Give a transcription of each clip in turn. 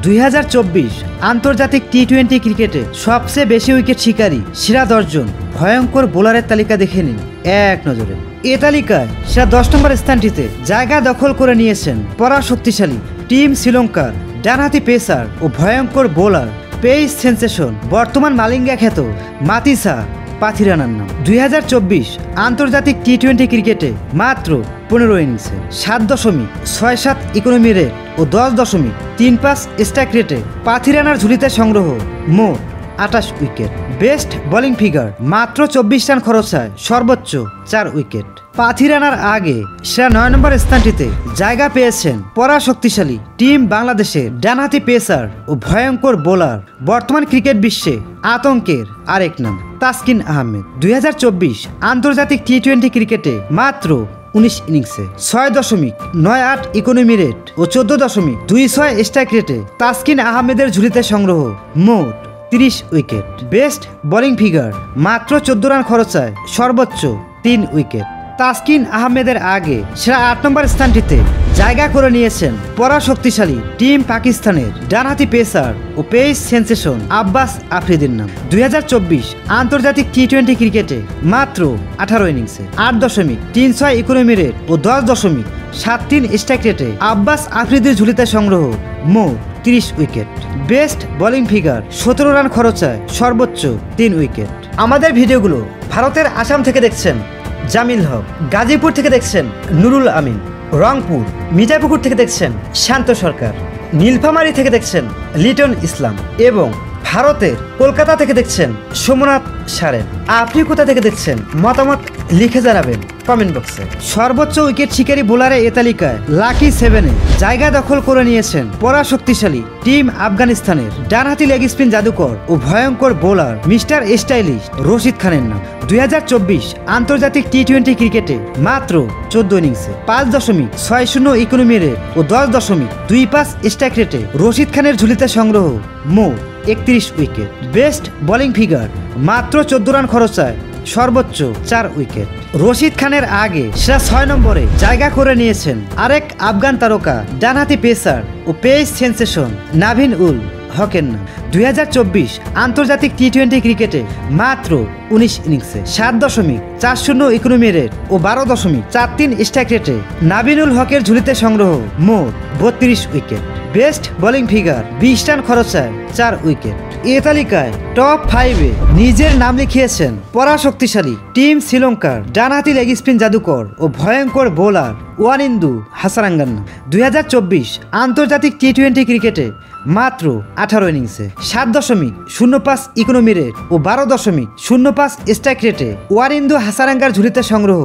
2024 আন্তর্জাতিক টি-20 ক্রিকেটে সবচেয়ে বেশি উইকেট শিকারী সেরা 10 জন ভয়ঙ্কর বোলারের তালিকা দেখে নিন এক নজরে। এ তালিকায় সেরা 10 নম্বর স্থানটিতে জায়গা দখল করে নিয়েছেন পরাশক্তিশালী টিম শ্রীলঙ্কার ডানহাতি পেসার ও ভয়ঙ্কর বোলার পেস সেন্সেশন বর্তমান মালিঙ্গা খ্যাত মাতিসা পাথিরানার নাম। 2024 আন্তর্জাতিক টি-20 ক্রিকেটে মাত্র 15 ইনিংসে 7.67 ইকোনমি রেট ও 10.35 স্ট্রাইক রেটে পাথিরানার ঝুলিতে সংগ্রহ মোট 28 উইকেট। বেস্ট বোলিং ফিগার মাত্র 24 রান খরচায় সর্বোচ্চ 4 উইকেট। পাথিরানার আগে সেরা 9 নম্বর স্থানটিতে জায়গা পেয়েছেন পরাশক্তিশালী টিম বাংলাদেশের ডানহাতি পেসার ও ভয়ঙ্কর বোলার বর্তমান ক্রিকেট বিশ্বে আতঙ্কের আরেক নাম তাসকিন আহমেদ। 2024 আন্তর্জাতিক টি-20 ক্রিকেটে মাত্র 19 ইনিংসে 6.98 ইকোনমি রেট ও 14.26 স্ট্রাইক রেটে তাসকিন আহমেদের ঝুলিতে সংগ্রহ মোট 30 উইকেট। বেস্ট বোলিং ফিগার মাত্র 14 রান খরচায় সর্বোচ্চ 3 উইকেট। তাসকিন আহমেদের আগে সেরা 8 নম্বর স্থানটিতে জায়গা করে নিয়েছেন পরাশক্তিশালী টিম পাকিস্তানের ডানহাতি পেসার ও পেস সেন্সেশন আব্বাস আফ্রিদির নাম। 2024 আন্তর্জাতিক টি-20 ক্রিকেটে মাত্র 18 ইনিংসে 8.36 ইকোনমি রেট ও 10.73 স্ট্রাইক রেটে আব্বাস আফ্রিদির ঝুলিতে সংগ্রহ মোট 30 wicket. Best bowling figure 17 run খরচায় সর্বোচ্চ 3 উইকেট। আমাদের ভিডিওগুলো ভারতের আসাম থেকে দেখছেন জামিল হক, গাজীপুর থেকে দেখছেন নুরুল আমিন, রংপুর মিঠাপুকুর থেকে দেখছেন শান্ত সরকার, নীলফামারী থেকে দেখছেন লিটন ইসলাম এবং ভারতের কলকাতা থেকে দেখছেন সোমনাথ সারেন। আপনি কোথা থেকে দেখছেন মতামত লিখে জানাবেন কমেন্ট বক্সে। সর্বোচ্চ উইকেট শিকারী বোলারে এ তালিকায় লাকি 7-এ জায়গা দখল করে নিয়েছেন পরাশক্তিশালী টিম আফগানিস্তানের ডানহাতি লেগ স্পিন জাদুকর ও ভয়ঙ্কর বোলার মিস্টার স্টাইলিশ রশিদ খানের নাম। 2024 আন্তর্জাতিক টি-20 ক্রিকেটে মাত্র 14 ইনিংসে 5.60 ইকোনমি রেট ও 10.25 স্ট্রাইক রেটে রশিদ খানের ঝুলিতে সংগ্রহ মোট 31 উইকেট। বেস্ট বোলিং ফিগার মাত্র 14 রান খরচায় সর্বোচ্চ 4 উইকেট। রশিদ খানের আগে সেরা 6 নম্বরে জায়গা করে নিয়েছেন আরেক আফগান তারকা ডানহাতি পেসার ও পেস সেন্সেশন নাভিন উল হকের নাম। 2024 আন্তর্জাতিক টি-20 ক্রিকেটে মাত্র 19 ইনিংসে 7.40 ইকোনমি রেট ও 12.43 স্ট্রাইক রেটে নাভিনুল হকের ঝুলিতে সংগ্রহ মোট 32 wicket. Best bowling figure 20 run খরচায় 4 উইকেট। এ তালিকায় টপ 5-এ নিজের নাম লিখিয়েছেন পরাশক্তিশালী টিম শ্রীলঙ্কার ডানহাতি লেগ স্পিন জাদুকর ও ভয়ঙ্কর বোলার ওয়ানিন্দু হাসারাঙ্গান্না। 2024 আন্তর্জাতিক টি-20 ক্রিকেটে মাত্র 18 ইনিংসে 7.05 ইকোনমি রেট ও 12.05 স্ট্রাইক রেটে ওয়ানিন্দু হাসারাঙ্গার ঝুলিতে সংগ্রহ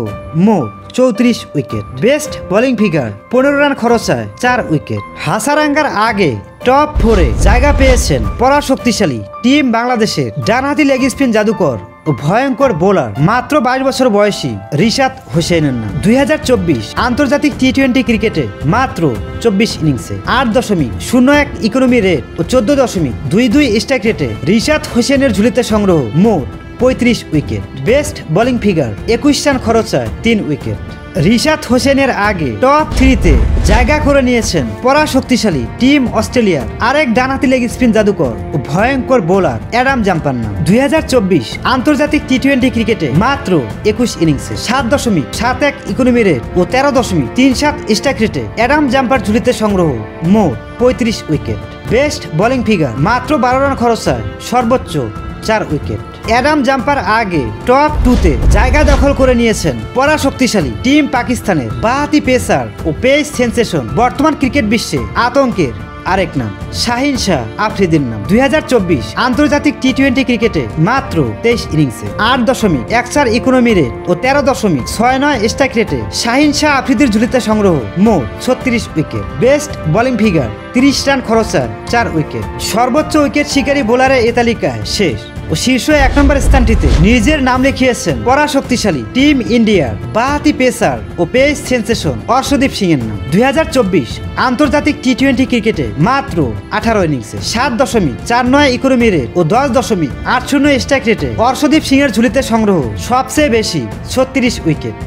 মোট 34 wicket. Best bowling figure 15 run খরচায় 4 উইকেট। হাসারাঙ্গার আগে টপ 4-এ জায়গা পেয়েছেন পরাশক্তিশালী টিম বাংলাদেশের ডানহাতি লেগ স্পিন জাদুকর ও ভয়ঙ্কর বোলার মাত্র 22 বছর বয়সী রিশাদ হোসেনের নাম। 2024 আন্তর্জাতিক টি-20 ক্রিকেটে মাত্র 24 ইনিংসে 8.01 ইকোনমি রেট ও 14.22 স্ট্রাইক রেটে রিশাদ হোসেনের ঝুলিতে সংগ্রহ মোট 35 wicket. Best bowling figure 21 run খরচায় 3 উইকেট। রিশাদ হোসেনের আগে টপ 3-তে জায়গা করে নিয়েছেন পরাশক্তিশালী টিম অস্ট্রেলিয়ার আরেক ডানহাতি লেগ স্পিন জাদুকর ও ভয়ঙ্কর বোলার অ্যাডাম জাম্পার নাম। 2024 আন্তর্জাতিক টি-20 ক্রিকেটে মাত্র 21 ইনিংসে 7.71 ইকোনমি রেট ও 13.37 স্ট্রাইক রেটে অ্যাডাম জাম্পার ঝুলিতে সংগ্রহ মোট 35 উইকেট। বেস্ট বোলিং ফিগার মাত্র 12 রান খরচায় সর্বোচ্চ 4 উইকেট। অ্যাডাম জাম্পার আগে টপ 2-তে জায়গা দখল করে নিয়েছেন পরাশক্তিশালী টিম পাকিস্তানের বাঁহাতি পেসার ও পেস সেন্সেশন বর্তমান ক্রিকেট বিশ্বে আতঙ্কের আরেক নাম শাহিন শাহ আফ্রিদির নাম। 2024 আন্তর্জাতিক টি-20 ক্রিকেটে মাত্র 23 ইনিংসে 8.14 ইকোনমি রেট ও 13.69 স্ট্রাইক রেটে শাহিন শাহ আফ্রিদির ঝুলিতে সংগ্রহ মোট 36 wicket. Best bowling figure 30 run খরচায় 4 উইকেট। সর্বোচ্চ উইকেট শিকারী বোলারের এ তালিকায় শেষ ও শীর্ষ 1 নম্বর স্থানটিতে নিজের নাম লিখিয়েছেন পরাশক্তিশালী টিম ইন্ডিয়ার বাঁহাতি পেসার ও পেস সেন্সেশন অর্শদীপ সিং এর নাম। 2024 আন্তর্জাতিক টি-20 ক্রিকেটে মাত্র 18 ইনিংসে 7.49 ইকোনমি রেট ও 10.80 স্ট্রাইক রেটে অর্শদীপ সিং এর ঝুলিতে সংগ্রহ সবচেয়ে বেশি 36 উইকেট।